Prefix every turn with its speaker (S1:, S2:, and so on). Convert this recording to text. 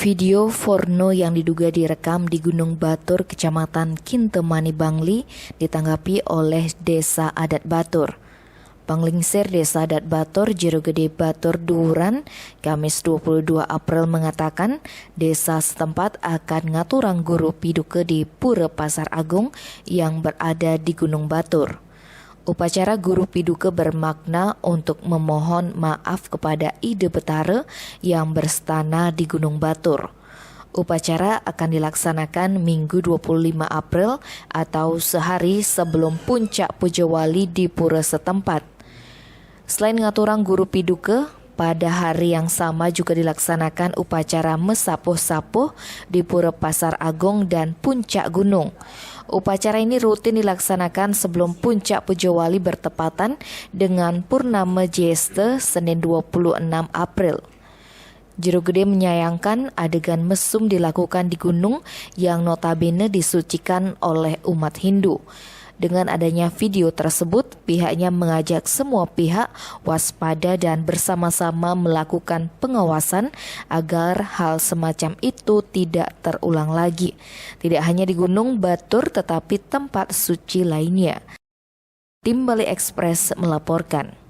S1: Video porno yang diduga direkam di Gunung Batur, Kecamatan Kintemani, Bangli, ditanggapi oleh Desa Adat Batur. Panglingsir Desa Adat Batur, Jero Gede Batur, Duhuran, Kamis 22 April mengatakan desa setempat akan ngaturang guru piduke di Pura Pasar Agung yang berada di Gunung Batur. Upacara guru piduke bermakna untuk memohon maaf kepada Ide Betara yang berstana di Gunung Batur. Upacara akan dilaksanakan Minggu 25 April atau sehari sebelum puncak Puja Wali di pura setempat. Selain ngaturang guru piduke, pada hari yang sama juga dilaksanakan upacara mesapuh-sapuh di Pura Pasar Agung dan Puncak Gunung. Upacara ini rutin dilaksanakan sebelum puncak Puja Wali bertepatan dengan Purnama Jesta Senin 26 April. Jero Gede menyayangkan adegan mesum dilakukan di gunung yang notabene disucikan oleh umat Hindu. Dengan adanya video tersebut, pihaknya mengajak semua pihak waspada dan bersama-sama melakukan pengawasan agar hal semacam itu tidak terulang lagi. Tidak hanya di Gunung Batur tetapi tempat suci lainnya. Tim Bali Express melaporkan.